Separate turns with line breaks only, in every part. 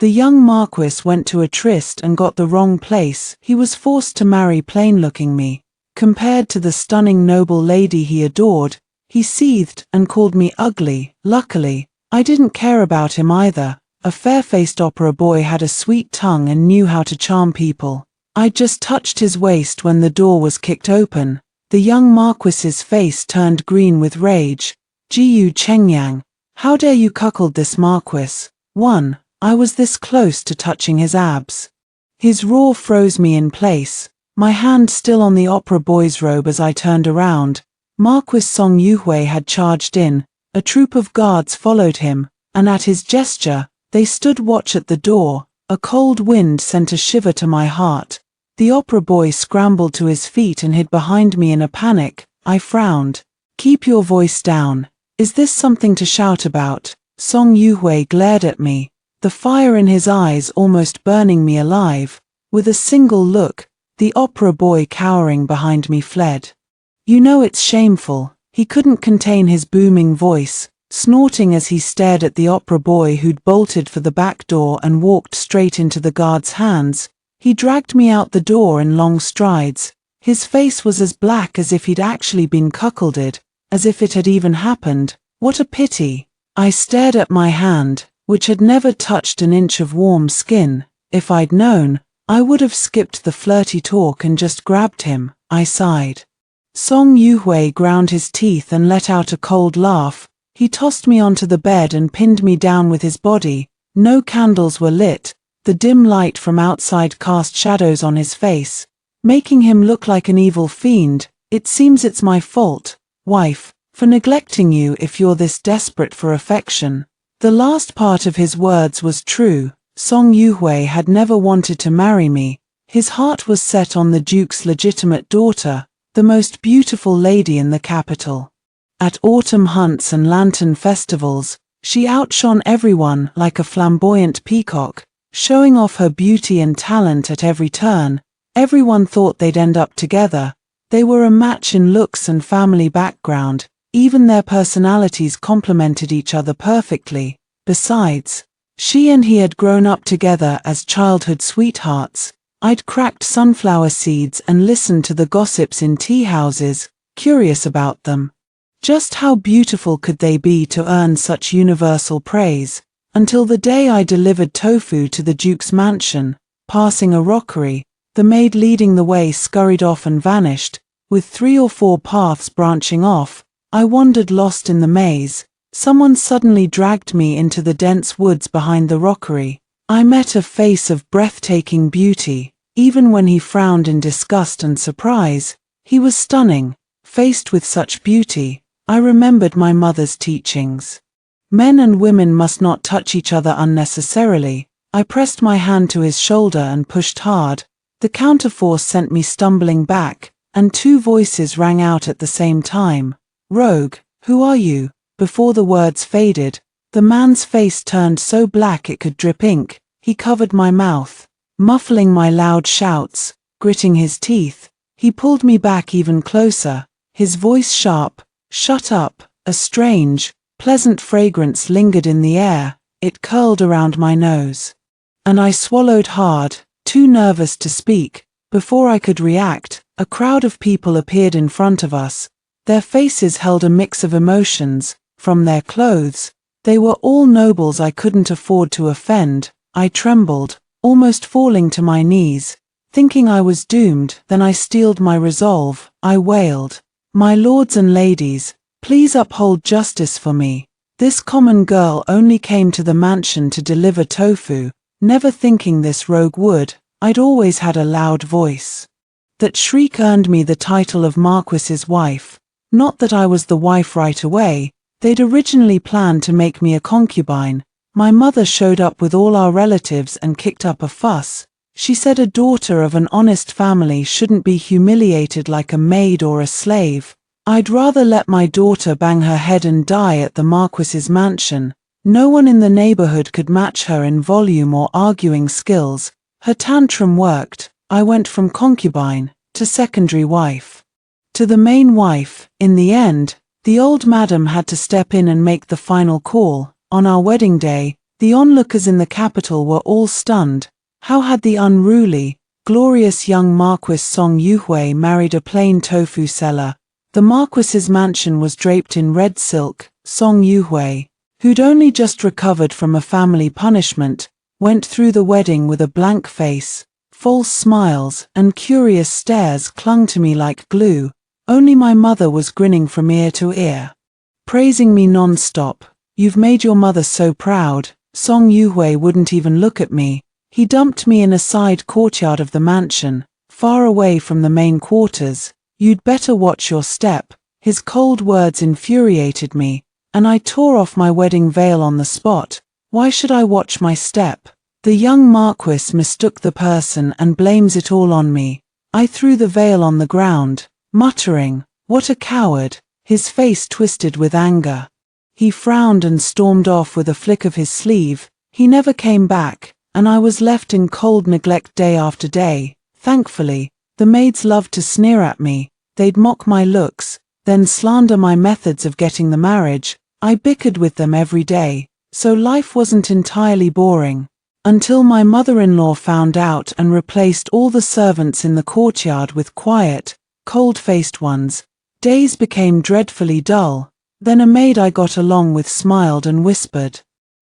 The young Marquis went to a tryst and got the wrong place. He was forced to marry plain-looking me. Compared to the stunning noble lady he adored, he seethed and called me ugly. Luckily, I didn't care about him either. A fair-faced opera boy had a sweet tongue and knew how to charm people. I'd just touched his waist when the door was kicked open. The young Marquis's face turned green with rage. Jiu Chengyang, how dare you cuckold this Marquis? 1. I was this close to touching his abs. His roar froze me in place, my hand still on the opera boy's robe as I turned around. Marquis Song Yuhui had charged in, a troop of guards followed him, and at his gesture, they stood watch at the door. A cold wind sent a shiver to my heart. The opera boy scrambled to his feet and hid behind me in a panic. I frowned. Keep your voice down. Is this something to shout about? Song Yuhui glared at me, the fire in his eyes almost burning me alive. With a single look, the opera boy cowering behind me fled. You know it's shameful. He couldn't contain his booming voice, snorting as he stared at the opera boy who'd bolted for the back door and walked straight into the guard's hands. He dragged me out the door in long strides. His face was as black as if he'd actually been cuckolded, as if it had even happened. What a pity. I stared at my hand, which had never touched an inch of warm skin. If I'd known, I would have skipped the flirty talk and just grabbed him. I sighed. Song Yuhui ground his teeth and let out a cold laugh. He tossed me onto the bed and pinned me down with his body. No candles were lit. The dim light from outside cast shadows on his face, making him look like an evil fiend. It seems it's my fault, wife, for neglecting you if you're this desperate for affection. The last part of his words was true. Song Yuhui had never wanted to marry me. His heart was set on the Duke's legitimate daughter, the most beautiful lady in the capital. At autumn hunts and lantern festivals, she outshone everyone like a flamboyant peacock, showing off her beauty and talent at every turn. Everyone thought they'd end up together. They were a match in looks and family background. Even their personalities complemented each other perfectly. Besides, she and he had grown up together as childhood sweethearts. I'd cracked sunflower seeds and listened to the gossips in tea houses, curious about them. Just how beautiful could they be to earn such universal praise? Until the day I delivered tofu to the Duke's mansion. Passing a rockery, the maid leading the way scurried off and vanished. With 3 or 4 paths branching off, I wandered lost in the maze. Someone suddenly dragged me into the dense woods behind the rockery. I met a face of breathtaking beauty. Even when he frowned in disgust and surprise, he was stunning. Faced with such beauty, I remembered my mother's teachings. Men and women must not touch each other unnecessarily. I pressed my hand to his shoulder and pushed hard. The counterforce sent me stumbling back, and 2 voices rang out at the same time. Rogue, who are you? Before the words faded, the man's face turned so black it could drip ink. He covered my mouth, muffling my loud shouts. Gritting his teeth, he pulled me back even closer, his voice sharp. Shut up. A strange, pleasant fragrance lingered in the air. It curled around my nose. And I swallowed hard, too nervous to speak. Before I could react, a crowd of people appeared in front of us. Their faces held a mix of emotions. From their clothes, they were all nobles I couldn't afford to offend. I trembled, almost falling to my knees, thinking I was doomed. Then I steeled my resolve. I wailed, "My lords and ladies, please uphold justice for me. This common girl only came to the mansion to deliver tofu, never thinking this rogue would." I'd always had a loud voice. That shriek earned me the title of Marquis's wife. Not that I was the wife right away. They'd originally planned to make me a concubine. My mother showed up with all our relatives and kicked up a fuss. She said a daughter of an honest family shouldn't be humiliated like a maid or a slave. I'd rather let my daughter bang her head and die at the Marquis's mansion. No one in the neighborhood could match her in volume or arguing skills. Her tantrum worked. I went from concubine to secondary wife to the main wife. In the end, the old madam had to step in and make the final call. On our wedding day, The onlookers in the capital were all stunned. How had the unruly, glorious young Marquis Song Yuhui married a plain tofu seller? The Marquis's mansion was draped in red silk. Song Yuhui, who'd only just recovered from a family punishment, went through the wedding with a blank face. False smiles and curious stares clung to me like glue. Only my mother was grinning from ear to ear, praising me non-stop. "You've made your mother so proud." Song Yuhui wouldn't even look at me. He dumped me in a side courtyard of the mansion, far away from the main quarters. "You'd better watch your step." His cold words infuriated me, and I tore off my wedding veil on the spot. Why should I watch my step? The young Marquis mistook the person and blames it all on me. I threw the veil on the ground, muttering, "What a coward." His face twisted with anger. He frowned and stormed off with a flick of his sleeve. He never came back, and I was left in cold neglect day after day. Thankfully, the maids loved to sneer at me. They'd mock my looks, then slander my methods of getting the marriage. I bickered with them every day, so life wasn't entirely boring. Until my mother-in-law found out and replaced all the servants in the courtyard with quiet, cold-faced ones. Days became dreadfully dull. Then a maid I got along with smiled and whispered,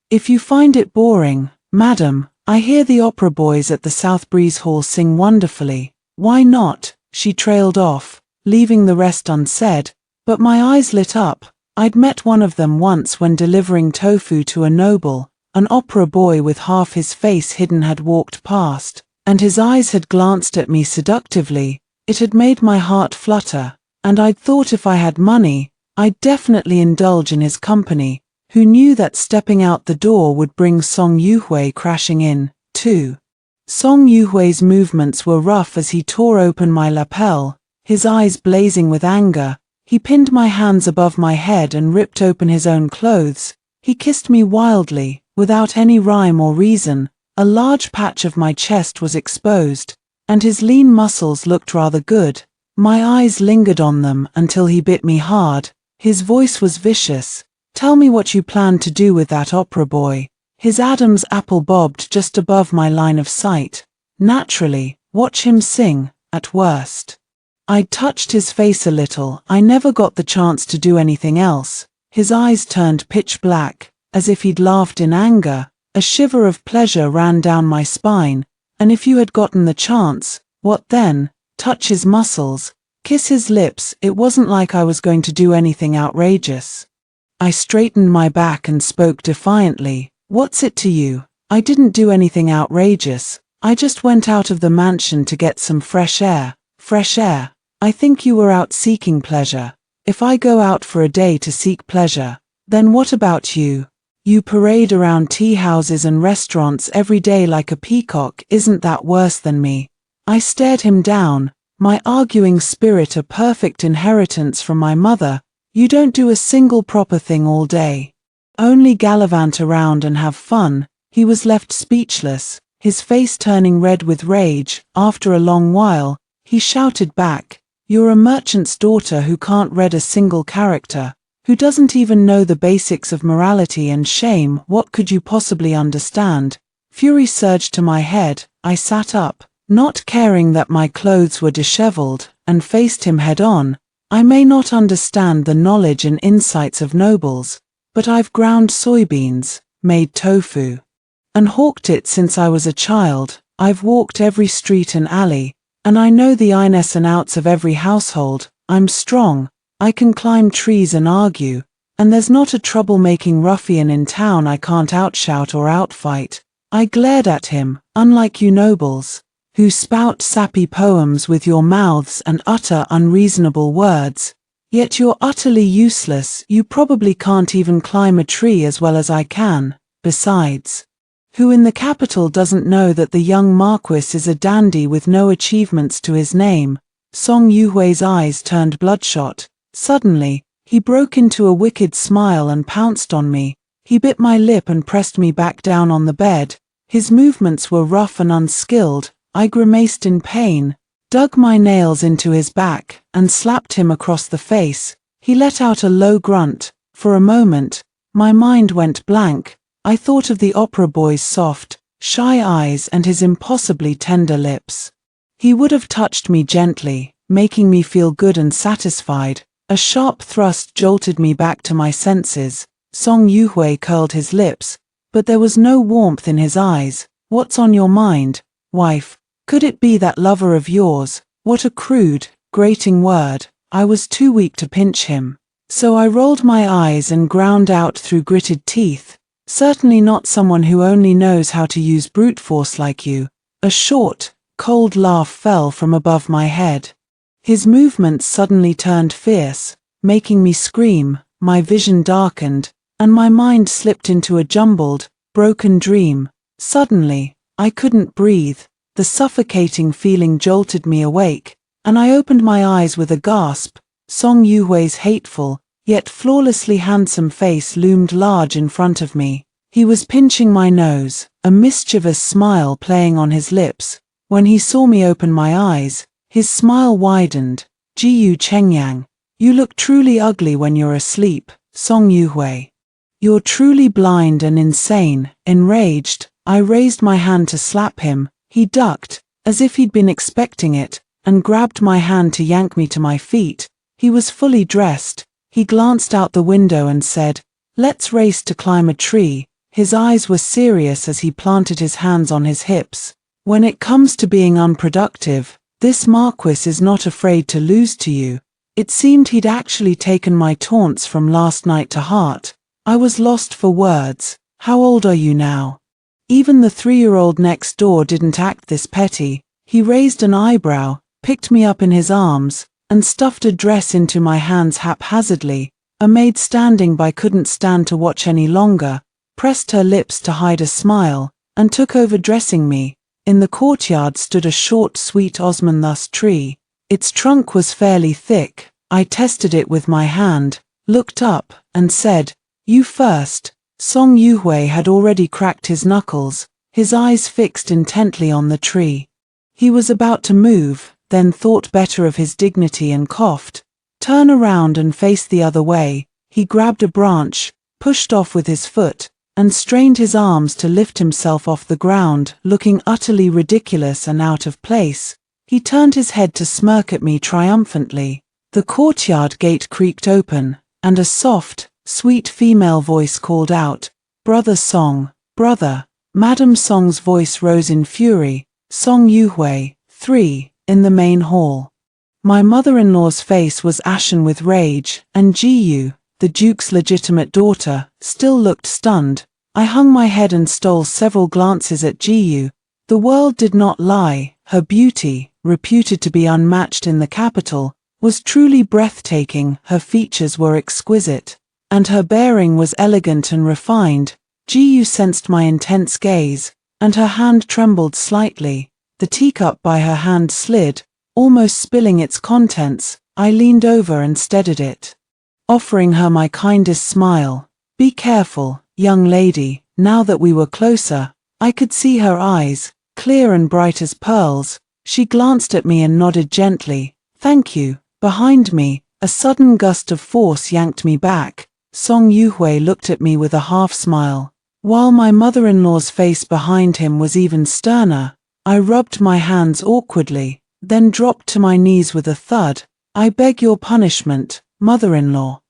"If you find it boring, madam, I hear the opera boys at the South Breeze Hall sing wonderfully. Why not?" She trailed off, leaving the rest unsaid, but my eyes lit up. I'd met one of them once when delivering tofu to a noble. An opera boy with half his face hidden had walked past, and his eyes had glanced at me seductively. It had made my heart flutter, and I'd thought if I had money, I'd definitely indulge in his company. Who knew that stepping out the door would bring Song Yuhui crashing in, too? Song Yuhui's movements were rough as he tore open my lapel, his eyes blazing with anger. He pinned my hands above my head and ripped open his own clothes. He kissed me wildly, without any rhyme or reason. A large patch of my chest was exposed, and his lean muscles looked rather good. My eyes lingered on them until he bit me hard. His voice was vicious. "Tell me what you plan to do with that opera boy." His Adam's apple bobbed just above my line of sight. "Naturally, watch him sing, at worst." I touched his face a little. I never got the chance to do anything else. His eyes turned pitch black, as if he'd laughed in anger. A shiver of pleasure ran down my spine. "And if you had gotten the chance, what then?" Touch his muscles, kiss his lips. It wasn't like I was going to do anything outrageous. I straightened my back and spoke defiantly. "What's it to you? I didn't do anything outrageous. I just went out of the mansion to get some fresh air." "Fresh air? I think you were out seeking pleasure." "If I go out for a day to seek pleasure, then what about you? You parade around tea houses and restaurants every day like a peacock. Isn't that worse than me?" I stared him down, my arguing spirit a perfect inheritance from my mother. "You don't do a single proper thing all day. Only gallivant around and have fun." He was left speechless, his face turning red with rage. After a long while, he shouted back, "You're a merchant's daughter who can't read a single character, who doesn't even know the basics of morality and shame. What could you possibly understand?" Fury surged to my head. I sat up, not caring that my clothes were disheveled, and faced him head-on. "I may not understand the knowledge and insights of nobles, but I've ground soybeans, made tofu, and hawked it since I was a child. I've walked every street and alley, and I know the ins and outs of every household. I'm strong, I can climb trees and argue, and there's not a troublemaking ruffian in town I can't outshout or outfight." I glared at him. "Unlike you nobles, who spout sappy poems with your mouths and utter unreasonable words, yet you're utterly useless. You probably can't even climb a tree as well as I can. Besides, who in the capital doesn't know that the young Marquis is a dandy with no achievements to his name?" Song Yuhui's eyes turned bloodshot. Suddenly, he broke into a wicked smile and pounced on me. He bit my lip and pressed me back down on the bed. His movements were rough and unskilled. I grimaced in pain, dug my nails into his back, and slapped him across the face. He let out a low grunt. For a moment, my mind went blank. I thought of the opera boy's soft, shy eyes and his impossibly tender lips. He would have touched me gently, making me feel good and satisfied. A sharp thrust jolted me back to my senses. Song Yuhui curled his lips, but there was no warmth in his eyes. What's on your mind, wife? Could it be that lover of yours? What a crude, grating word. I was too weak to pinch him. So I rolled my eyes and ground out through gritted teeth. Certainly not someone who only knows how to use brute force like you. A short, cold laugh fell from above my head. His movements suddenly turned fierce, making me scream. My vision darkened, and my mind slipped into a jumbled, broken dream. Suddenly, I couldn't breathe. The suffocating feeling jolted me awake, and I opened my eyes with a gasp. Song Yuhui's hateful, yet flawlessly handsome face loomed large in front of me. He was pinching my nose, a mischievous smile playing on his lips. When he saw me open my eyes, his smile widened. Jiyu Chengyang, you look truly ugly when you're asleep, Song Yuhui. You're truly blind and insane. Enraged, I raised my hand to slap him. He ducked, as if he'd been expecting it, and grabbed my hand to yank me to my feet. He was fully dressed. He glanced out the window and said, "Let's race to climb a tree." His eyes were serious as he planted his hands on his hips. When it comes to being unproductive, this Marquis is not afraid to lose to you. It seemed he'd actually taken my taunts from last night to heart. I was lost for words. How old are you now? Even the 3-year-old next door didn't act this petty. He raised an eyebrow, picked me up in his arms, and stuffed a dress into my hands haphazardly. A maid standing by couldn't stand to watch any longer, pressed her lips to hide a smile, and took over dressing me. In the courtyard stood a short sweet osmanthus tree. Its trunk was fairly thick. I tested it with my hand, looked up, and said, "You first." Song Yuhui had already cracked his knuckles, his eyes fixed intently on the tree. He was about to move, then thought better of his dignity and coughed. "Turn around and face the other way." He grabbed a branch, pushed off with his foot, and strained his arms to lift himself off the ground, looking utterly ridiculous and out of place. He turned his head to smirk at me triumphantly. The courtyard gate creaked open, and a soft, sweet female voice called out, "Brother Song, brother." Madame Song's voice rose in fury. "Song Yuhui, 3, in the main hall." My mother-in-law's face was ashen with rage, and Jiyu, the Duke's legitimate daughter, still looked stunned. I hung my head and stole several glances at Jiyu. The world did not lie. Her beauty, reputed to be unmatched in the capital, was truly breathtaking. Her features were exquisite, and her bearing was elegant and refined. Jiyu sensed my intense gaze, and her hand trembled slightly. The teacup by her hand slid, almost spilling its contents. I leaned over and steadied it, offering her my kindest smile. "Be careful, young lady." Now that we were closer, I could see her eyes, clear and bright as pearls. She glanced at me and nodded gently. "Thank you." Behind me, a sudden gust of force yanked me back. Song Yuhui looked at me with a half-smile, while my mother-in-law's face behind him was even sterner. I rubbed my hands awkwardly, then dropped to my knees with a thud. "I beg your punishment, mother-in-law."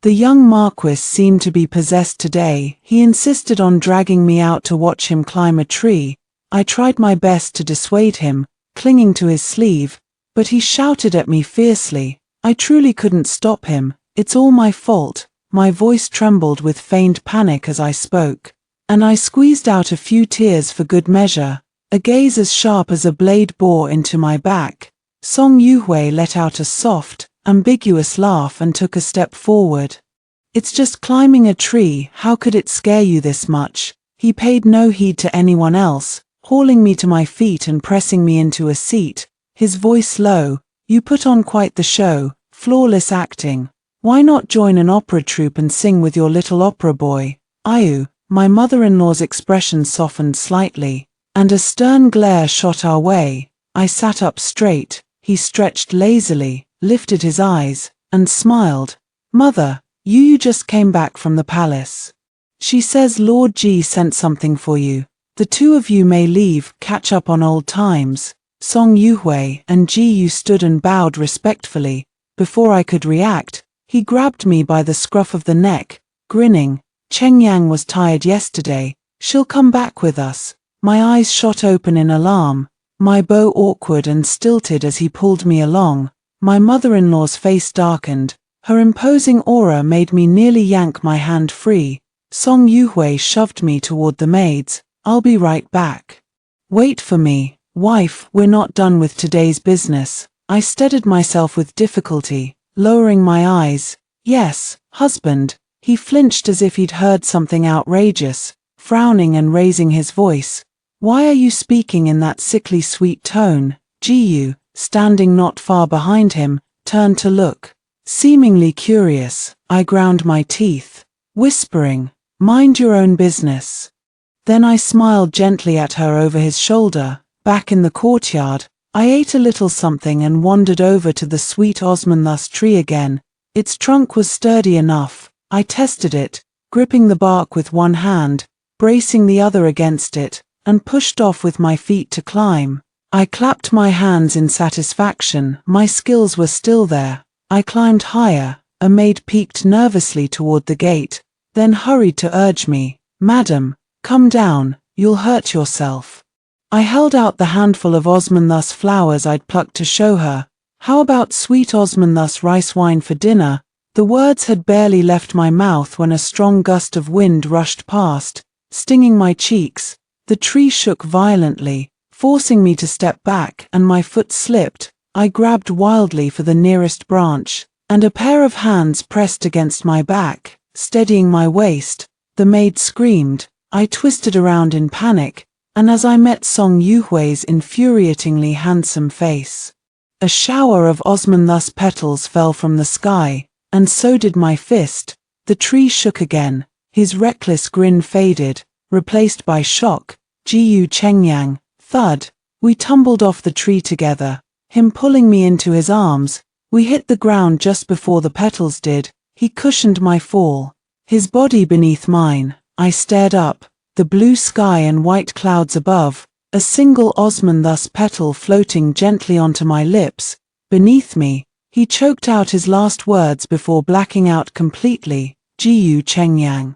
The young Marquis seemed to be possessed today. He insisted on dragging me out to watch him climb a tree. I tried my best to dissuade him, clinging to his sleeve, but he shouted at me fiercely. I truly couldn't stop him. "It's all my fault." My voice trembled with feigned panic as I spoke, and I squeezed out a few tears for good measure. A gaze as sharp as a blade bore into my back. Song Yuhui let out a soft, ambiguous laugh and took a step forward. "It's just climbing a tree. How could it scare you this much?" He paid no heed to anyone else, hauling me to my feet and pressing me into a seat. His voice low, "You put on quite the show, flawless acting. Why not join an opera troupe and sing with your little opera boy?" "Ayu." My mother-in-law's expression softened slightly, and a stern glare shot our way. I sat up straight. He stretched lazily, lifted his eyes, and smiled. "Mother, you just came back from the palace. She says Lord G sent something for you. The two of you may leave, catch up on old times. Song Yuhui and Ji stood and bowed respectfully. Before I could react, he grabbed me by the scruff of the neck, grinning. Cheng Yang was tired yesterday. She'll come back with us. My eyes shot open in alarm, my bow awkward and stilted as he pulled me along. My mother-in-law's face darkened. Her imposing aura made me nearly yank my hand free. Song Yuhui shoved me toward the maids. I'll be right back. Wait for me, wife, we're not done with today's business. I steadied myself with difficulty, lowering my eyes. Yes, husband. He flinched as if he'd heard something outrageous, frowning and raising his voice. Why are you speaking in that sickly sweet tone? Ji, standing not far behind him, turned to look. Seemingly curious, I ground my teeth, whispering, mind your own business. Then I smiled gently at her over his shoulder. Back in the courtyard, I ate a little something and wandered over to the sweet osmanthus tree again. Its trunk was sturdy enough. I tested it, gripping the bark with one hand, bracing the other against it, and pushed off with my feet to climb. I clapped my hands in satisfaction. My skills were still there. I climbed higher. A maid peeked nervously toward the gate, then hurried to urge me. Madam, come down, you'll hurt yourself. I held out the handful of osmanthus flowers I'd plucked to show her. How about sweet osmanthus rice wine for dinner? The words had barely left my mouth when a strong gust of wind rushed past, stinging my cheeks. The tree shook violently, forcing me to step back, and my foot slipped. I grabbed wildly for the nearest branch, and a pair of hands pressed against my back, steadying my waist. The maid screamed. I twisted around in panic, and as I met Song Yuhui's infuriatingly handsome face, a shower of osmanthus petals fell from the sky, and so did my fist. The tree shook again. His reckless grin faded, replaced by shock. Jiyu Chengyang, thud. We tumbled off the tree together, him pulling me into his arms. We hit the ground just before the petals did. He cushioned my fall, his body beneath mine. I stared up, the blue sky and white clouds above, a single osmanthus petal floating gently onto my lips. Beneath me, he choked out his last words before blacking out completely. Jiyu Chengyang,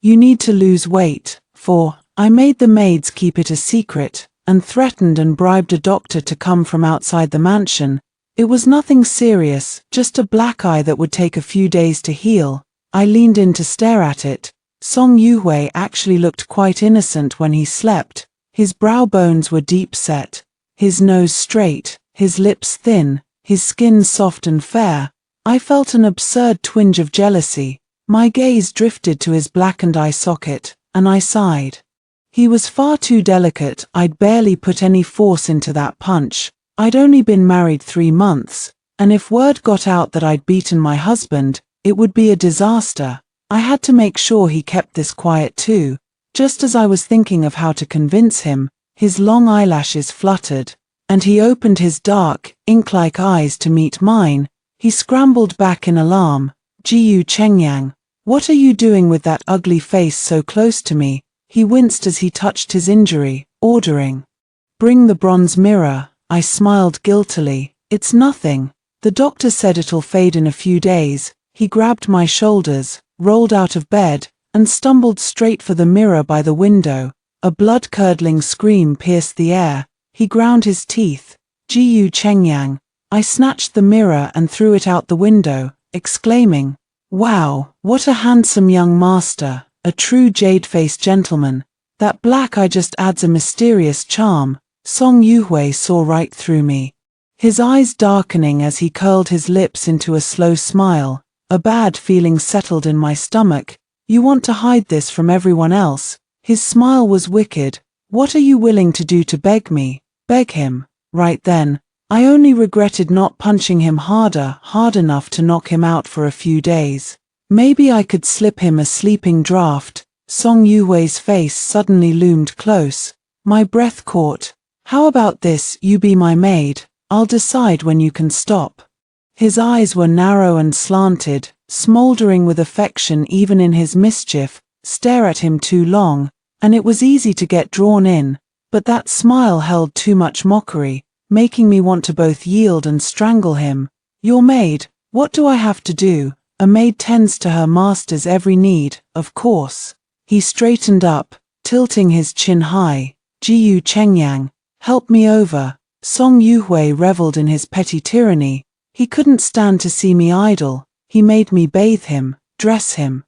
you need to lose weight, for I made the maids keep it a secret, and threatened and bribed a doctor to come from outside the mansion. It was nothing serious, just a black eye that would take a few days to heal. I leaned in to stare at it. Song Yuhui actually looked quite innocent when he slept. His brow bones were deep set, his nose straight, his lips thin, his skin soft and fair. I felt an absurd twinge of jealousy. My gaze drifted to his blackened eye socket, and I sighed. He was far too delicate. I'd barely put any force into that punch. I'd only been married 3 months, and if word got out that I'd beaten my husband, it would be a disaster. I had to make sure he kept this quiet too. Just as I was thinking of how to convince him, his long eyelashes fluttered, and he opened his dark, ink-like eyes to meet mine. He scrambled back in alarm. Jiyu Chengyang, what are you doing with that ugly face so close to me? He winced as he touched his injury, ordering, bring the bronze mirror. I smiled guiltily. It's nothing. The doctor said it'll fade in a few days. He grabbed my shoulders, rolled out of bed, and stumbled straight for the mirror by the window. A blood-curdling scream pierced the air. He ground his teeth. Jiyu Chengyang. I snatched the mirror and threw it out the window, exclaiming, wow, what a handsome young master, a true jade-faced gentleman. That black eye just adds a mysterious charm. Song Yuhui saw right through me, his eyes darkening as he curled his lips into a slow smile. A bad feeling settled in my stomach. You want to hide this from everyone else? His smile was wicked. What are you willing to do to beg me? Beg him? Right then, I only regretted not punching him harder, hard enough to knock him out for a few days. Maybe I could slip him a sleeping draft. Song Yuhui's face suddenly loomed close. My breath caught. How about this, you be my maid, I'll decide when you can stop. His eyes were narrow and slanted, smoldering with affection even in his mischief. stare at him too long, and it was easy to get drawn in, but that smile held too much mockery, making me want to both yield and strangle him. Your maid, what do I have to do? A maid tends to her master's every need, of course. He straightened up, tilting his chin high. Jiu Chengyang, help me over. Song Yuhui reveled in his petty tyranny. He couldn't stand to see me idle. He made me bathe him, dress him,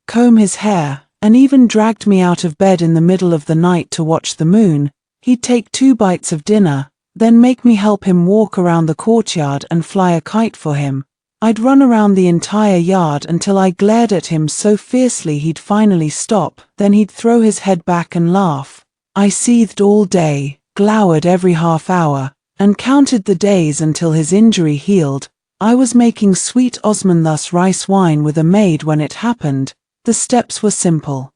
comb his hair, and even dragged me out of bed in the middle of the night to watch the moon. He'd take 2 bites of dinner, then make me help him walk around the courtyard and fly a kite for him. I'd run around the entire yard until I glared at him so fiercely he'd finally stop, then he'd throw his head back and laugh. I seethed all day, glowered every half hour, and counted the days until his injury healed. I was making sweet osmanthus rice wine with a maid when it happened. The steps were simple,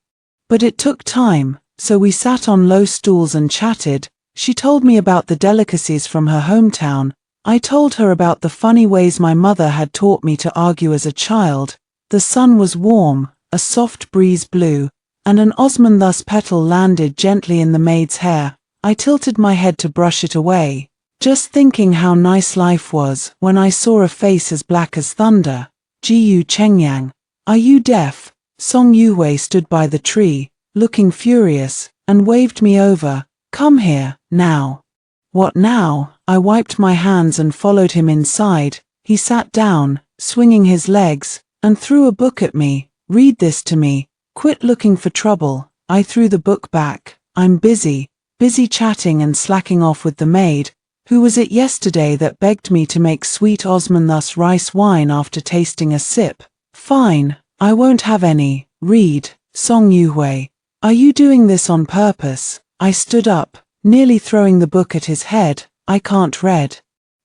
but it took time, so we sat on low stools and chatted. She told me about the delicacies from her hometown. I told her about the funny ways my mother had taught me to argue as a child. The sun was warm, a soft breeze blew, and an osmanthus petal landed gently in the maid's hair. I tilted my head to brush it away, just thinking how nice life was, when I saw a face as black as thunder. Jiu Chengyang, are you deaf? Song Yuhui stood by the tree, looking furious, and waved me over. Come here, now. What now? I wiped my hands and followed him inside. He sat down, swinging his legs, and threw a book at me. Read this to me. Quit looking for trouble. I threw the book back. I'm busy chatting and slacking off with the maid. Who was it yesterday that begged me to make sweet osmanthus rice wine after tasting a sip? Fine, I won't have any. Read. Song Yuhui, are you doing this on purpose? I stood up, nearly throwing the book at his head. I can't read.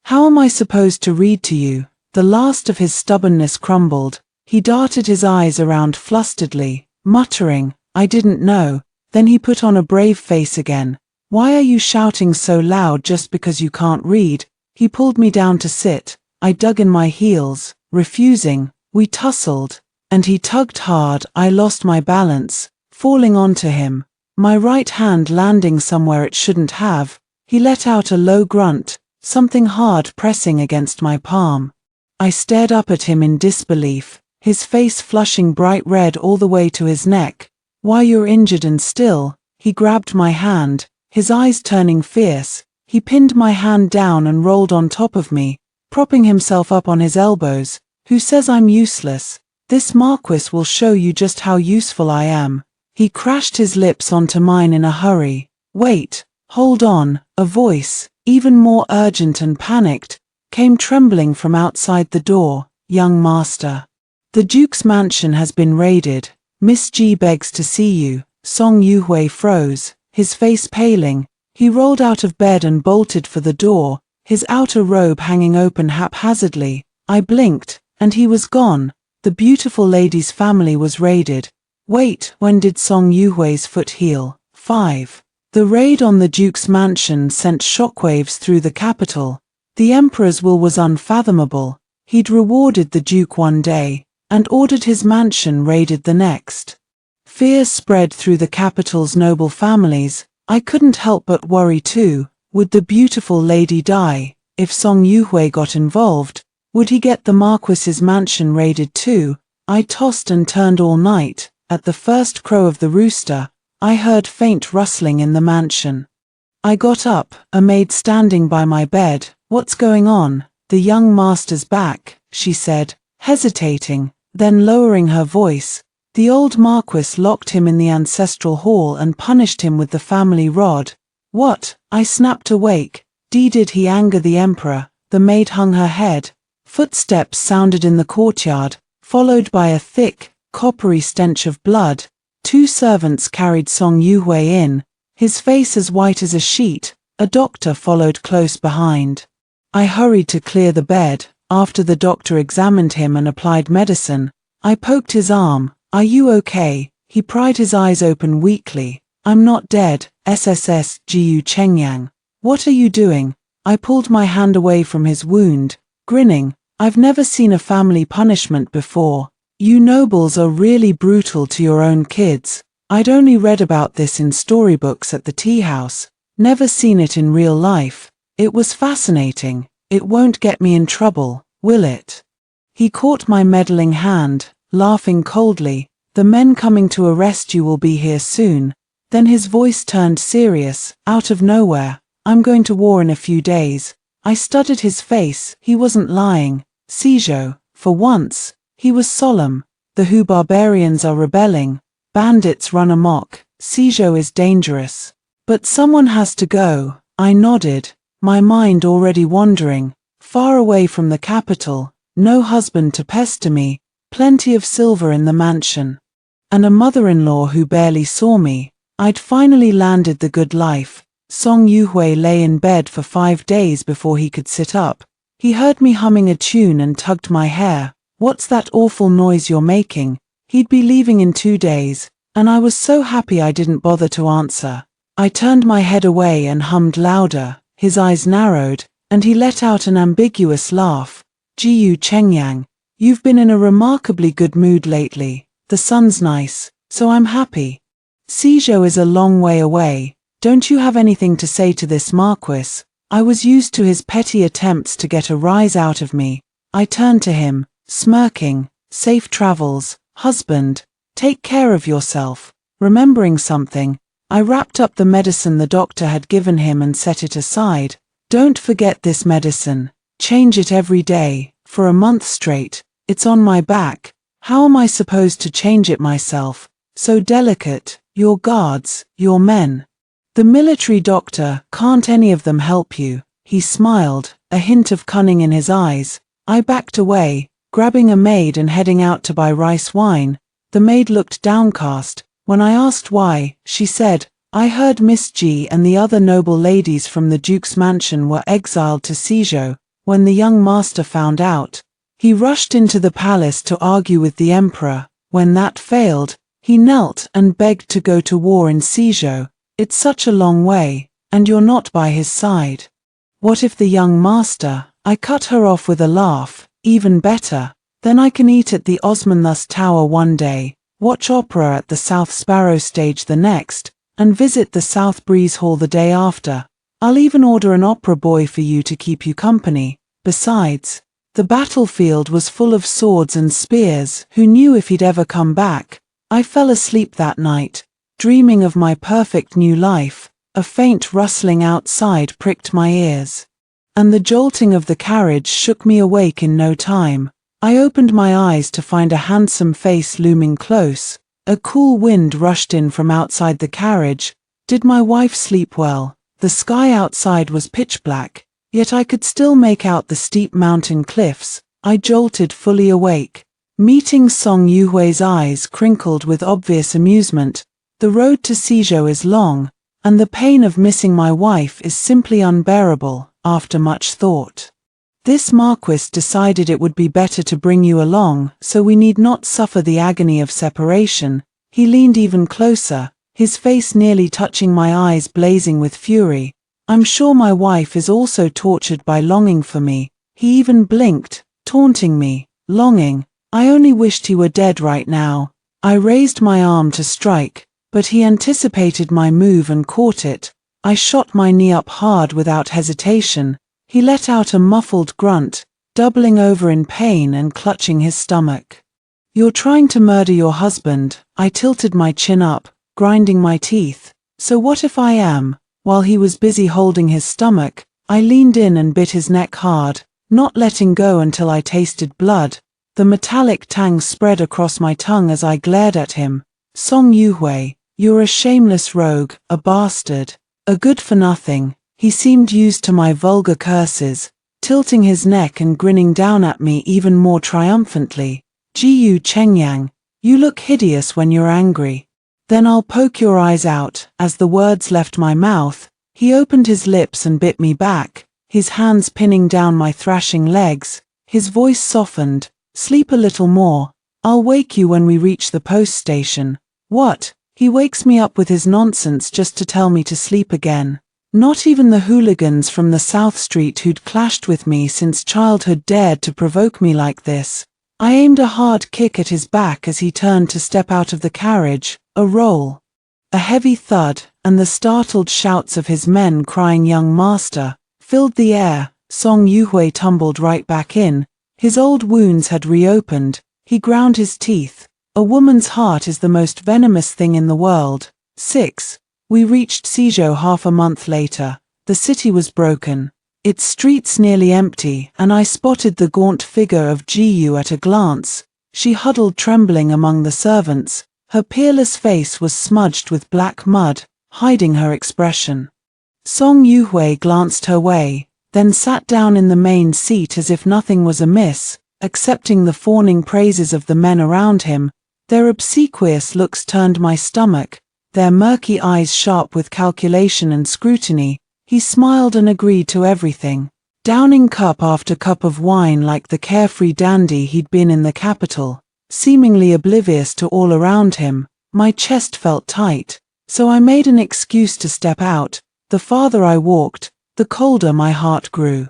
How am I supposed to read to you? The last of his stubbornness crumbled. He darted his eyes around flusteredly, muttering, I didn't know. Then he put on a brave face again. Why are you shouting so loud just because you can't read? He pulled me down to sit. I dug in my heels, refusing. We tussled, and he tugged hard. I lost my balance, falling onto him, my right hand landing somewhere it shouldn't have. He let out a low grunt, something hard pressing against my palm. I stared up at him in disbelief, his face flushing bright red all the way to his neck. Why, you're injured and still. He grabbed my hand, his eyes turning fierce. He pinned my hand down and rolled on top of me, propping himself up on his elbows. Who says I'm useless? This Marquis will show you just how useful I am. He crashed his lips onto mine in a hurry. Wait, hold on. A voice, even more urgent and panicked, came trembling from outside the door. Young master, the Duke's mansion has been raided. Miss G begs to see you. Song Yuhui froze, his face paling. He rolled out of bed and bolted for the door, his outer robe hanging open haphazardly. I blinked, and he was gone. The beautiful lady's family was raided. Wait, when did Song Yuhui's foot heal? 5. The raid on the Duke's mansion sent shockwaves through the capital. The Emperor's will was unfathomable. He'd rewarded the Duke one day, and ordered his mansion raided the next. Fear spread through the capital's noble families. I couldn't help but worry too. Would the beautiful lady die? If Song Yuhui got involved, would he get the Marquis's mansion raided too? I tossed and turned all night. At the first crow of the rooster, I heard faint rustling in the mansion. I got up, a maid standing by my bed. What's going on? The young master's back, she said, hesitating, then lowering her voice. The old Marquis locked him in the ancestral hall and punished him with the family rod. What? I snapped awake. Did he anger the Emperor? The maid hung her head. Footsteps sounded in the courtyard, followed by a thick, coppery stench of blood. 2 servants carried Song Yuhui in, his face as white as a sheet. A doctor followed close behind. I hurried to clear the bed. After the doctor examined him and applied medicine, I poked his arm. Are you okay? He pried his eyes open weakly. I'm not dead. SSS Jiu Chengyang. What are you doing? I pulled my hand away from his wound, grinning. I've never seen a family punishment before. You nobles are really brutal to your own kids. I'd only read about this in storybooks at the tea house, never seen it in real life. It was fascinating. It won't get me in trouble, will it? He caught my meddling hand, laughing coldly. The men coming to arrest you will be here soon. Then his voice turned serious, out of nowhere. I'm going to war in a few days. I studied his face. He wasn't lying. Seijo, for once, he was solemn. The Hu barbarians are rebelling. Bandits run amok. Seijo is dangerous. But someone has to go. I nodded, my mind already wandering, far away from the capital. No husband to pester me, plenty of silver in the mansion, and a mother-in-law who barely saw me. I'd finally landed the good life. Song Yuhui lay in bed for 5 days before he could sit up. He heard me humming a tune and tugged my hair. What's that awful noise you're making? He'd be leaving in 2 days, and I was so happy I didn't bother to answer. I turned my head away and hummed louder. His eyes narrowed, and he let out an ambiguous laugh. Jiyu Chengyang, you've been in a remarkably good mood lately. The sun's nice, so I'm happy. Seijo is a long way away. Don't you have anything to say to this Marquis? I was used to his petty attempts to get a rise out of me. I turned to him, smirking. Safe travels, husband. Take care of yourself. Remembering something, I wrapped up the medicine the doctor had given him and set it aside. Don't forget this medicine. Change it every day, for a month straight. It's on my back. How am I supposed to change it myself? So delicate. Your guards, your men. The military doctor, can't any of them help you? He smiled, a hint of cunning in his eyes. I backed away, grabbing a maid and heading out to buy rice wine. The maid looked downcast. When I asked why, she said, I heard Miss G and the other noble ladies from the Duke's mansion were exiled to Seijo. When the young master found out, he rushed into the palace to argue with the emperor. When that failed, he knelt and begged to go to war in Seijo. It's such a long way, and you're not by his side. What if the young master? I cut her off with a laugh. Even better. Then I can eat at the Osmanthus Tower one day, watch opera at the South Sparrow stage the next, and visit the South Breeze Hall the day after. I'll even order an opera boy for you to keep you company. Besides, the battlefield was full of swords and spears. Who knew if he'd ever come back? I fell asleep that night, dreaming of my perfect new life. A faint rustling outside pricked my ears, and the jolting of the carriage shook me awake in no time. I opened my eyes to find a handsome face looming close. A cool wind rushed in from outside the carriage. Did my wife sleep well? The sky outside was pitch black, yet I could still make out the steep mountain cliffs. I jolted fully awake. Meeting Song Yuhui's eyes crinkled with obvious amusement. The road to Seijo is long, and the pain of missing my wife is simply unbearable. After much thought, this Marquis decided it would be better to bring you along, so we need not suffer the agony of separation. He leaned even closer, his face nearly touching my eyes blazing with fury. I'm sure my wife is also tortured by longing for me. He even blinked, taunting me. Longing. I only wished he were dead right now. I raised my arm to strike, but he anticipated my move and caught it. I shot my knee up hard without hesitation. He let out a muffled grunt, doubling over in pain and clutching his stomach. You're trying to murder your husband. I tilted my chin up, grinding my teeth. So what if I am? While he was busy holding his stomach, I leaned in and bit his neck hard, not letting go until I tasted blood. The metallic tang spread across my tongue as I glared at him. Song Yuhui, you're a shameless rogue, a bastard, a good-for-nothing. He seemed used to my vulgar curses, tilting his neck and grinning down at me even more triumphantly. Jiyu Chengyang, you look hideous when you're angry. Then I'll poke your eyes out. As the words left my mouth, he opened his lips and bit me back, his hands pinning down my thrashing legs. His voice softened. Sleep a little more. I'll wake you when we reach the post station. What? He wakes me up with his nonsense just to tell me to sleep again. Not even the hooligans from the South Street who'd clashed with me since childhood dared to provoke me like this. I aimed a hard kick at his back as he turned to step out of the carriage. A roll, a heavy thud, and the startled shouts of his men crying "Young master" filled the air. Song Yuhui tumbled right back in. His old wounds had reopened. He ground his teeth. A woman's heart is the most venomous thing in the world. 6. We reached Suzhou half a month later. The city was broken, its streets nearly empty, and I spotted the gaunt figure of Jiyu at a glance. She huddled trembling among the servants. Her peerless face was smudged with black mud, hiding her expression. Song Yuhui glanced her way, then sat down in the main seat as if nothing was amiss, accepting the fawning praises of the men around him. Their obsequious looks turned my stomach, their murky eyes sharp with calculation and scrutiny. He smiled and agreed to everything, downing cup after cup of wine like the carefree dandy he'd been in the capital, seemingly oblivious to all around him. My chest felt tight, so I made an excuse to step out. The farther I walked, the colder my heart grew.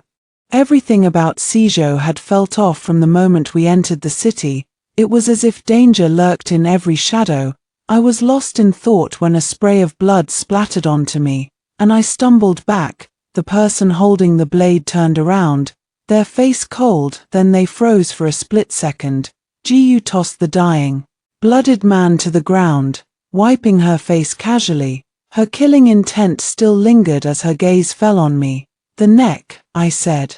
Everything about Suzhou had felt off from the moment we entered the city. It was as if danger lurked in every shadow. I was lost in thought when a spray of blood splattered onto me, and I stumbled back. The person holding the blade turned around, their face cold, then they froze for a split second. Jiyu tossed the dying, blooded man to the ground, wiping her face casually. Her killing intent still lingered as her gaze fell on me. "The neck," I said,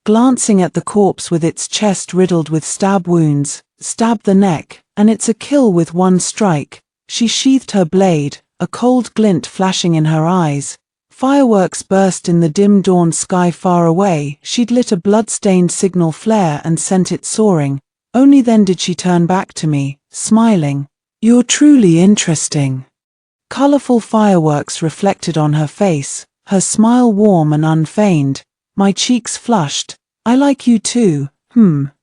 glancing at the corpse with its chest riddled with stab wounds. "Stab the neck, and it's a kill with one strike." She sheathed her blade, a cold glint flashing in her eyes. Fireworks burst in the dim dawn sky far away. She'd lit a blood-stained signal flare and sent it soaring. Only then did she turn back to me, smiling. "You're truly interesting." Colorful fireworks reflected on her face, her smile warm and unfeigned. My cheeks flushed. "I like you too."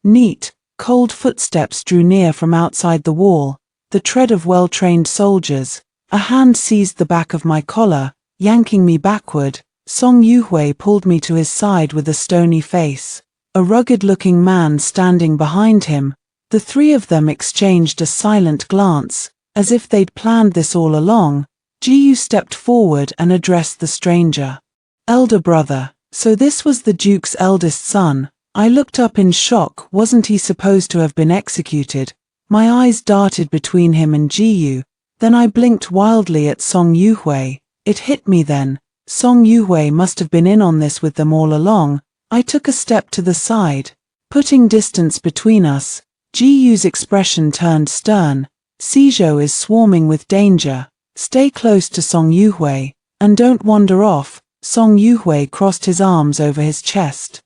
Neat. Cold footsteps drew near from outside the wall, the tread of well-trained soldiers. A hand seized the back of my collar, yanking me backward. Song Yuhui pulled me to his side with a stony face, a rugged-looking man standing behind him. The three of them exchanged a silent glance, as if they'd planned this all along. Jiyu stepped forward and addressed the stranger. "Elder brother." So this was the Duke's eldest son. I looked up in shock. Wasn't he supposed to have been executed? My eyes darted between him and Jiyu. Then I blinked wildly at Song Yuhui. It hit me then. Song Yuhui must have been in on this with them all along. I took a step to the side, putting distance between us. Jiyu's expression turned stern. "Suzhou is swarming with danger. Stay close to Song Yuhui, and don't wander off." Song Yuhui crossed his arms over his chest,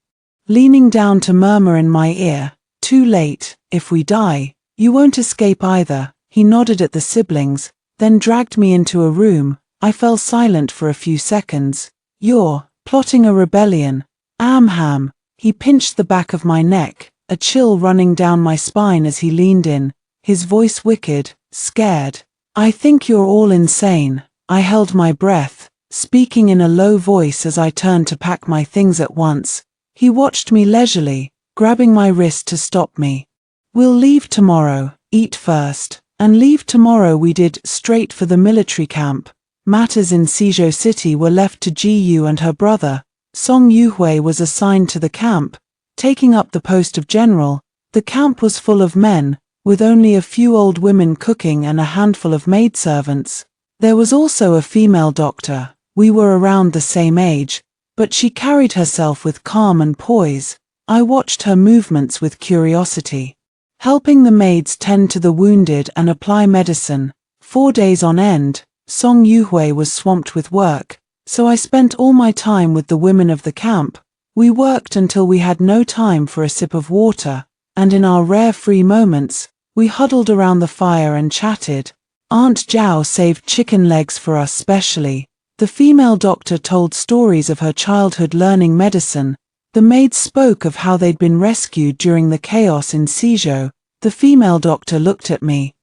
leaning down to murmur in my ear, "Too late. If we die, you won't escape either." He nodded at the siblings, then dragged me into a room. I fell silent for a few seconds. "You're plotting a rebellion." "Amham." He pinched the back of my neck, a chill running down my spine as he leaned in, his voice wicked, scared. "I think you're all insane." I held my breath, speaking in a low voice as I turned to pack my things at once. He watched me leisurely, grabbing my wrist to stop me. "We'll leave tomorrow. Eat first." And leave tomorrow we did, straight for the military camp. Matters in Suzhou City were left to Jiyu and her brother. Song Yuhui was assigned to the camp, taking up the post of general. The camp was full of men, with only a few old women cooking and a handful of maidservants. There was also a female doctor. We were around the same age, but she carried herself with calm and poise. I watched her movements with curiosity, helping the maids tend to the wounded and apply medicine. 4 days on end, Song Yuhui was swamped with work, so I spent all my time with the women of the camp. We worked until we had no time for a sip of water, and in our rare free moments, we huddled around the fire and chatted. Aunt Zhao saved chicken legs for us specially. The female doctor told stories of her childhood learning medicine. The maids spoke of how they'd been rescued during the chaos in Suzhou. The female doctor looked at me.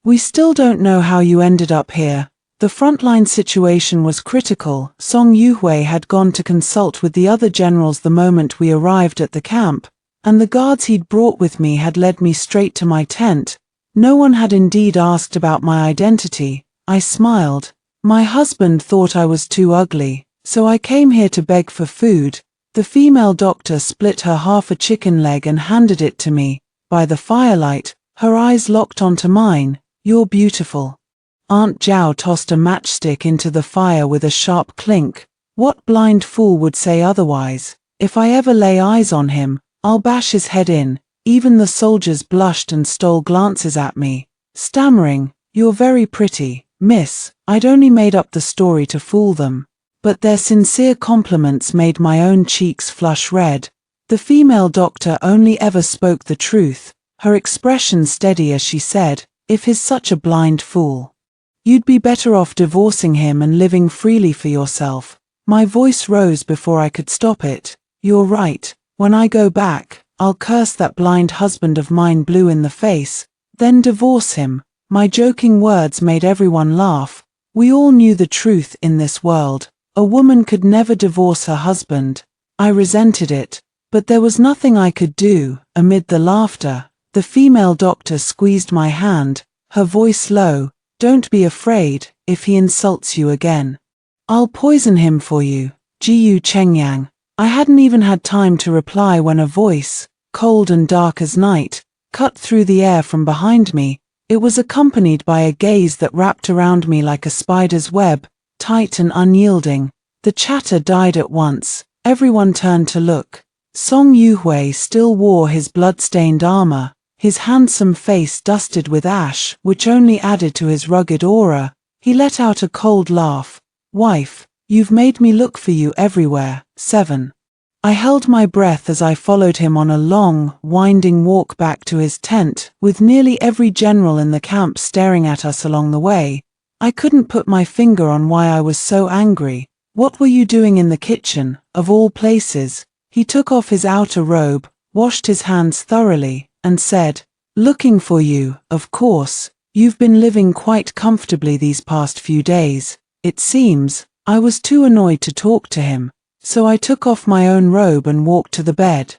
"We still don't know how you ended up here." The frontline situation was critical. Song Yuhui had gone to consult with the other generals the moment we arrived at the camp, and the guards he'd brought with me had led me straight to my tent. No one had indeed asked about my identity. I smiled. My husband thought I was too ugly, so I came here to beg for food. The female doctor split her half a chicken leg and handed it to me. By the firelight, her eyes locked onto mine. You're beautiful. Aunt Zhao tossed a matchstick into the fire with a sharp clink. What blind fool would say otherwise? If I ever lay eyes on him, I'll bash his head in. Even the soldiers blushed and stole glances at me, stammering, "You're very pretty, miss." I'd only made up the story to fool them, but their sincere compliments made my own cheeks flush red. The female doctor only ever spoke the truth, her expression steady as she said, "If he's such a blind fool, you'd be better off divorcing him and living freely for yourself." My voice rose before I could stop it. "You're right. When I go back, I'll curse that blind husband of mine blue in the face, then divorce him." My joking words made everyone laugh. We all knew the truth in this world. A woman could never divorce her husband. I resented it, but there was nothing I could do. Amid the laughter, the female doctor squeezed my hand, her voice low. "Don't be afraid. If he insults you again, I'll poison him for you." Jiu Chengyang. I hadn't even had time to reply when a voice, cold and dark as night, cut through the air from behind me. It was accompanied by a gaze that wrapped around me like a spider's web, tight and unyielding. The chatter died at once. Everyone turned to look. Song Yuhui still wore his blood-stained armor, his handsome face dusted with ash, which only added to his rugged aura. He let out a cold laugh. "Wife, you've made me look for you everywhere." 7. I held my breath as I followed him on a long, winding walk back to his tent, with nearly every general in the camp staring at us along the way. I couldn't put my finger on why I was so angry. "What were you doing in the kitchen, of all places?" He took off his outer robe, washed his hands thoroughly, and said, "Looking for you, of course. You've been living quite comfortably these past few days, it seems." I was too annoyed to talk to him, so I took off my own robe and walked to the bed.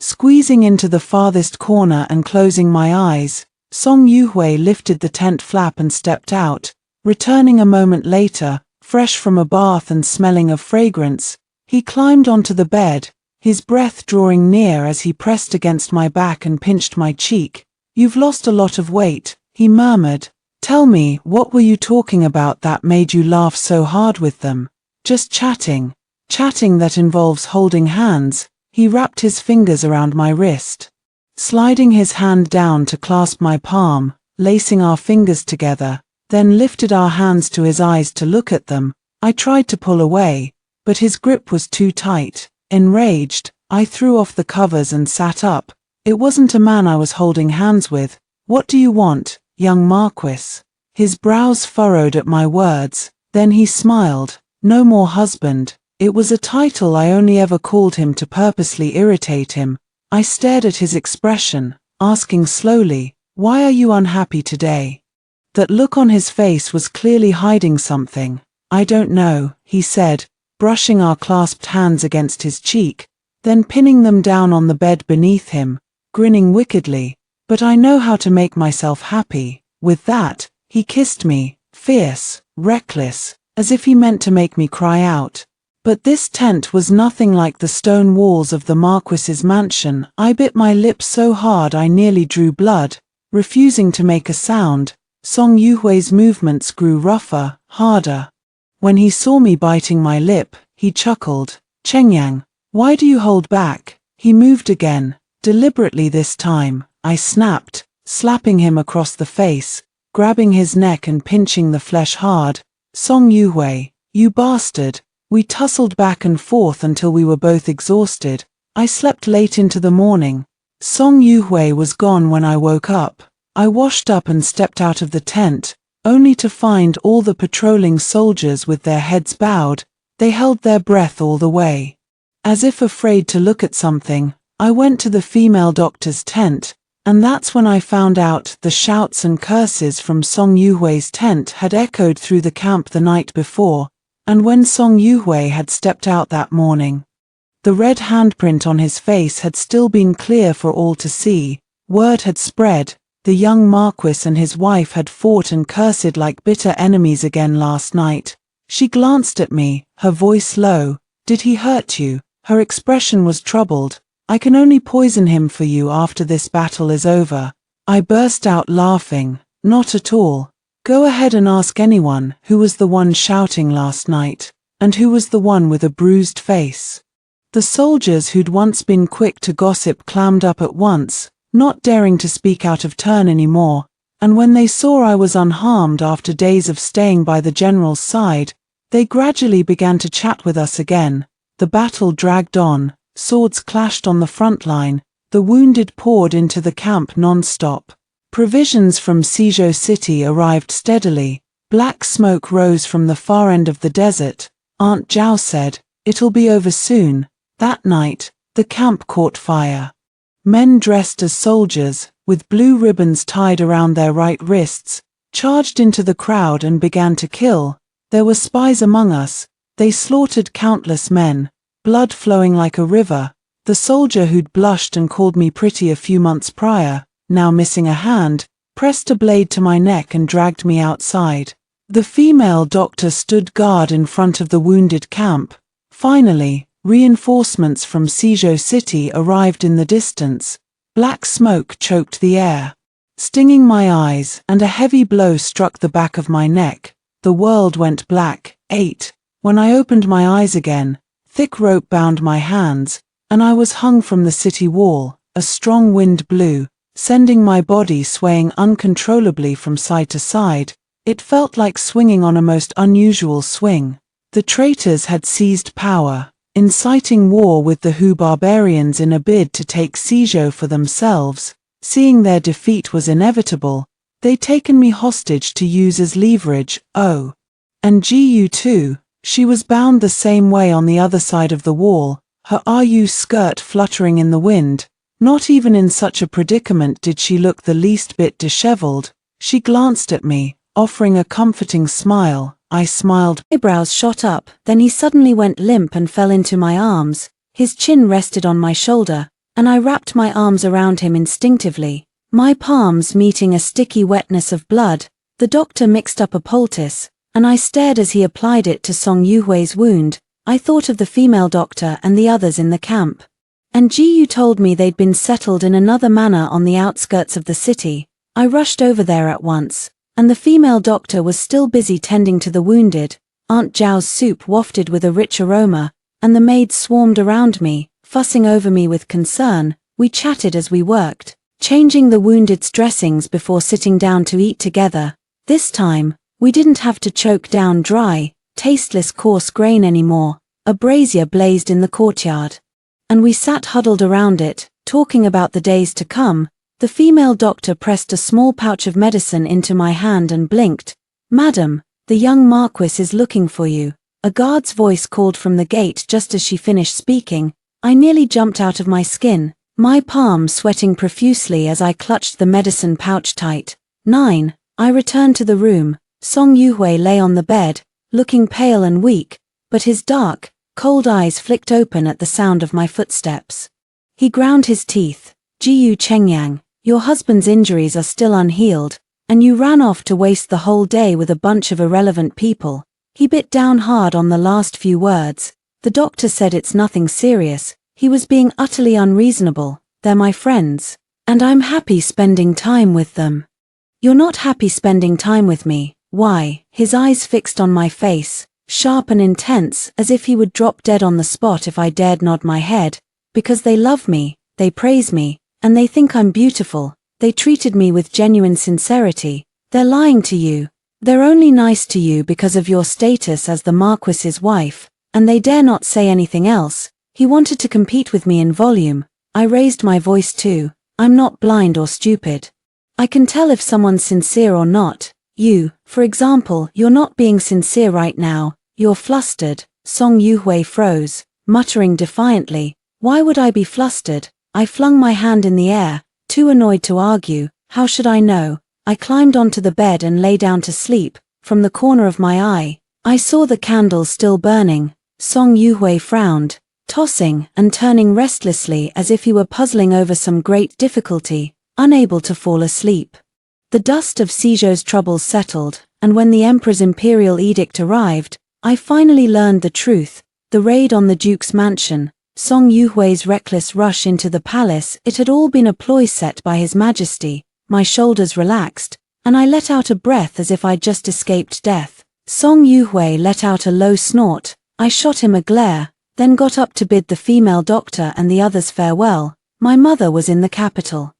Squeezing into the farthest corner and closing my eyes, Song Yuhui lifted the tent flap and stepped out, returning a moment later, fresh from a bath and smelling of fragrance. He climbed onto the bed, his breath drawing near as he pressed against my back and pinched my cheek. "You've lost a lot of weight," he murmured. "Tell me, what were you talking about that made you laugh so hard with them?" "Just chatting." "Chatting that involves holding hands." He wrapped his fingers around my wrist, sliding his hand down to clasp my palm, lacing our fingers together, then lifted our hands to his eyes to look at them. I tried to pull away, but his grip was too tight. Enraged, I threw off the covers and sat up. It wasn't a man I was holding hands with. "What do you want, young Marquis?" His brows furrowed at my words, then he smiled. "No more husband." It was a title I only ever called him to purposely irritate him. I stared at his expression, asking slowly, "Why are you unhappy today?" That look on his face was clearly hiding something. "I don't know," he said, brushing our clasped hands against his cheek, then pinning them down on the bed beneath him, grinning wickedly. "But I know how to make myself happy." With that, he kissed me, fierce, reckless, as if he meant to make me cry out. But this tent was nothing like the stone walls of the Marquis's mansion. I bit my lip so hard I nearly drew blood, refusing to make a sound. Song Yuhui's movements grew rougher, harder. When he saw me biting my lip, he chuckled. "Chengyang, why do you hold back?" He moved again, deliberately this time. I snapped, slapping him across the face, grabbing his neck and pinching the flesh hard. "Song Yuhui, you bastard." We tussled back and forth until we were both exhausted. I slept late into the morning. Song Yuhui was gone when I woke up. I washed up and stepped out of the tent, only to find all the patrolling soldiers with their heads bowed. They held their breath all the way. As if afraid to look at something, I went to the female doctor's tent, and that's when I found out the shouts and curses from Song Yuhui's tent had echoed through the camp the night before, and when Song Yuhui had stepped out that morning, The red handprint on his face had still been clear for all to see. Word had spread. The young Marquis and his wife had fought and cursed like bitter enemies again last night. She glanced at me, her voice low. Did he hurt you? Her expression was troubled. I can only poison him for you after this battle is over. I burst out laughing. Not at all. Go ahead and ask anyone who was the one shouting last night, and who was the one with a bruised face. The soldiers who'd once been quick to gossip clammed up at once, not daring to speak out of turn anymore, and when they saw I was unharmed after days of staying by the general's side, they gradually began to chat with us again. The battle dragged on, swords clashed on the front line, the wounded poured into the camp non-stop. Provisions from Suzhou City arrived steadily. Black smoke rose from the far end of the desert. Aunt Zhao said, "It'll be over soon." That night, the camp caught fire. Men dressed as soldiers, with blue ribbons tied around their right wrists, charged into the crowd and began to kill. There were spies among us. They slaughtered countless men, blood flowing like a river. The soldier who'd blushed and called me pretty a few months prior, now missing a hand, pressed a blade to my neck and dragged me outside. The female doctor stood guard in front of the wounded camp. Finally, reinforcements from Suzhou City arrived in the distance. Black smoke choked the air, stinging my eyes, and a heavy blow struck the back of my neck. The world went black. 8. When I opened my eyes again, thick rope bound my hands, and I was hung from the city wall. A strong wind blew, sending my body swaying uncontrollably from side to side. It felt like swinging on a most unusual swing. The traitors had seized power, inciting war with the Hu barbarians in a bid to take Suzhou for themselves. Seeing their defeat was inevitable, they'd taken me hostage to use as leverage. Oh, and Gu too. She was bound the same way on the other side of the wall, her RU skirt fluttering in the wind. Not even in such a predicament did she look the least bit disheveled. She glanced at me, offering a comforting smile. I smiled.
My eyebrows shot up, then he suddenly went limp and fell into my arms. His chin rested on my shoulder, and I wrapped my arms around him instinctively, my palms meeting a sticky wetness of blood. The doctor mixed up a poultice, and I stared as he applied it to Song Yuhui's wound. I thought of the female doctor and the others in the camp. And Jiyu told me they'd been settled in another manor on the outskirts of the city. I rushed over there at once, and the female doctor was still busy tending to the wounded. Aunt Zhao's soup wafted with a rich aroma, and the maids swarmed around me, fussing over me with concern. We chatted as we worked, changing the wounded's dressings before sitting down to eat together. This time, we didn't have to choke down dry, tasteless coarse grain anymore. A brazier blazed in the courtyard, and we sat huddled around it, talking about the days to come. The female doctor pressed a small pouch of medicine into my hand and blinked. "Madam, the young Marquis is looking for you." A guard's voice called from the gate just as she finished speaking. I nearly jumped out of my skin, my palms sweating profusely as I clutched the medicine pouch tight. 9. I returned to the room. Song Yuhui lay on the bed, looking pale and weak, but his dark, cold eyes flicked open at the sound of my footsteps. He ground his teeth. "Jiyu Chengyang, your husband's injuries are still unhealed, and you ran off to waste the whole day with a bunch of irrelevant people." He bit down hard on the last few words. "The doctor said it's nothing serious." He was being utterly unreasonable. "They're my friends, and I'm happy spending time with them." "You're not happy spending time with me. Why?" His eyes fixed on my face, sharp and intense, as if he would drop dead on the spot if I dared nod my head. "Because they love me, they praise me, and they think I'm beautiful. They treated me with genuine sincerity. They're lying to you. They're only nice to you because of your status as the Marquis's wife, and they dare not say anything else." He wanted to compete with me in volume. I raised my voice too. "I'm not blind or stupid. I can tell if someone's sincere or not. You, for example, you're not being sincere right now. You're flustered." Song Yuhui froze, muttering defiantly. "Why would I be flustered?" I flung my hand in the air, too annoyed to argue. "How should I know?" I climbed onto the bed and lay down to sleep. From the corner of my eye, I saw the candle still burning. Song Yuhui frowned. tossing and turning restlessly as if he were puzzling over some great difficulty, unable to fall asleep. The dust of Sijou's troubles settled, and when the emperor's imperial edict arrived, I finally learned the truth. The raid on the duke's mansion, Song Yuhui's reckless rush into the palace, it had all been a ploy set by His Majesty. My shoulders relaxed, and I let out a breath as if I'd just escaped death. Song Yuhui let out a low snort. I shot him a glare, then got up to bid the female doctor and the others farewell. My mother was in the capital,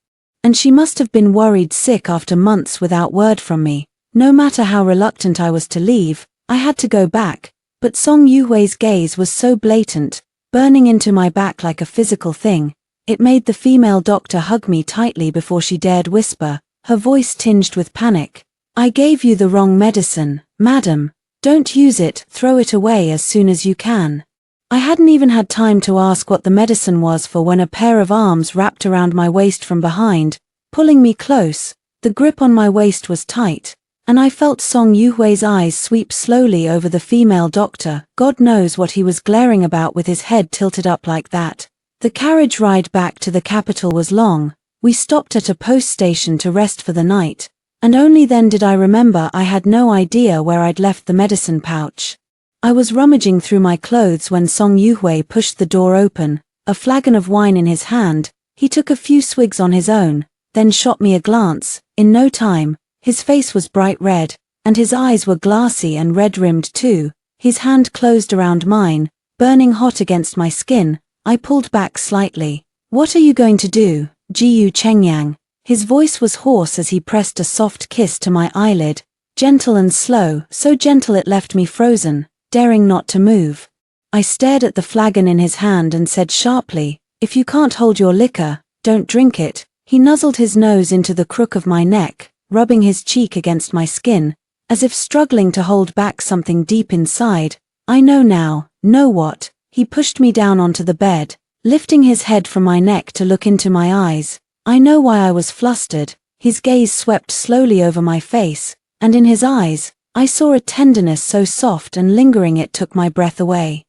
and she must have been worried sick after months without word from me. No matter how reluctant I was to leave, I had to go back, but Song Yuhui's gaze was so blatant, burning into my back like a physical thing. It made the female doctor hug me tightly before she dared whisper, her voice tinged with panic. "I gave you the wrong medicine, madam. Don't use it, throw it away as soon as you can." I hadn't even had time to ask what the medicine was for when a pair of arms wrapped around my waist from behind, pulling me close. The grip on my waist was tight, and I felt Song Yuhui's eyes sweep slowly over the female doctor. God knows what he was glaring about with his head tilted up like that. The carriage ride back to the capital was long. We stopped at a post station to rest for the night, and only then did I remember I had no idea where I'd left the medicine pouch. I was rummaging through my clothes when Song Yuhui pushed the door open, a flagon of wine in his hand. He took a few swigs on his own, then shot me a glance. In no time, his face was bright red, and his eyes were glassy and red-rimmed too. His hand closed around mine, burning hot against my skin. I pulled back slightly. "What are you going to do, Jiyu Chengyang?" His voice was hoarse as he pressed a soft kiss to my eyelid, gentle and slow, so gentle it left me frozen, daring not to move. I stared at the flagon in his hand and said sharply, "If you can't hold your liquor, don't drink it." He nuzzled his nose into the crook of my neck, rubbing his cheek against my skin, as if struggling to hold back something deep inside. "I know now." "Know what?" He pushed me down onto the bed, lifting his head from my neck to look into my eyes. I know why I was flustered. His gaze swept slowly over my face, and in his eyes, I saw a tenderness so soft and lingering it took my breath away.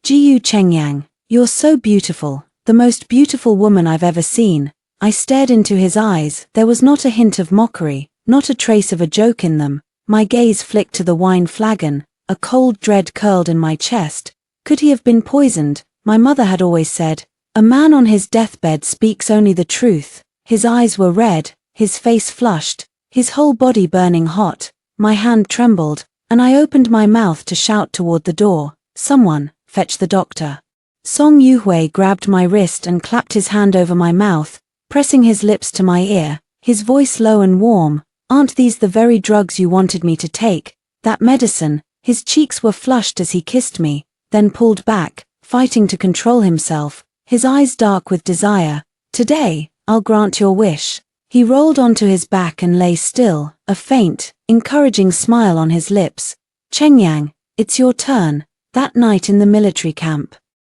"Jiyu Chengyang, you're so beautiful, the most beautiful woman I've ever seen." I stared into his eyes. There was not a hint of mockery, not a trace of a joke in them. My gaze flicked to the wine flagon. A cold dread curled in my chest. Could he have been poisoned? My mother had always said, "A man on his deathbed speaks only the truth." His eyes were red, his face flushed, his whole body burning hot. My hand trembled, and I opened my mouth to shout toward the door, "Someone, fetch the doctor." Song Yuhui grabbed my wrist and clapped his hand over my mouth, pressing his lips to my ear, his voice low and warm. "Aren't these the very drugs you wanted me to take? That medicine?" His cheeks were flushed as he kissed me, then pulled back, fighting to control himself, his eyes dark with desire. "Today, I'll grant your wish." He rolled onto his back and lay still, a faint, encouraging smile on his lips. "Chengyang, it's your turn." That night in the military camp,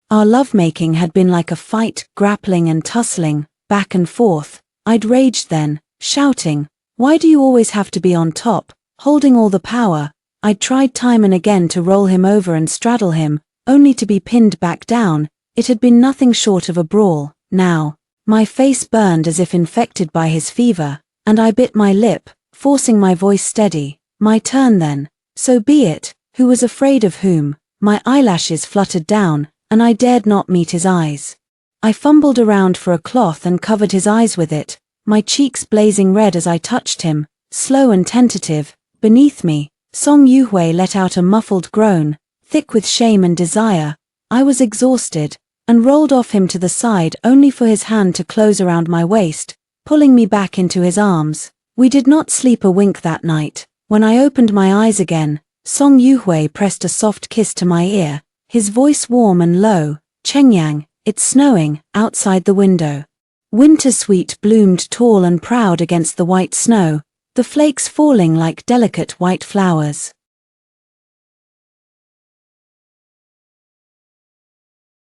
our lovemaking had been like a fight, grappling and tussling, back and forth. I'd raged then, shouting, "Why do you always have to be on top, holding all the power?" I'd tried time and again to roll him over and straddle him, only to be pinned back down. It had been nothing short of a brawl. Now, my face burned as if infected by his fever, and I bit my lip, forcing my voice steady. "My turn then." "So be it." Who was afraid of whom? My eyelashes fluttered down, and I dared not meet his eyes. I fumbled around for a cloth and covered his eyes with it, my cheeks blazing red as I touched him, slow and tentative. Beneath me, Song Yuhui let out a muffled groan, thick with shame and desire. I was exhausted, and rolled off him to the side only for his hand to close around my waist, pulling me back into his arms. We did not sleep a wink that night. When I opened my eyes again, Song Yuhui pressed a soft kiss to my ear, his voice warm and low. "Chengyang, it's snowing, outside the window." Wintersweet bloomed tall and proud against the white snow, the flakes falling like delicate white flowers.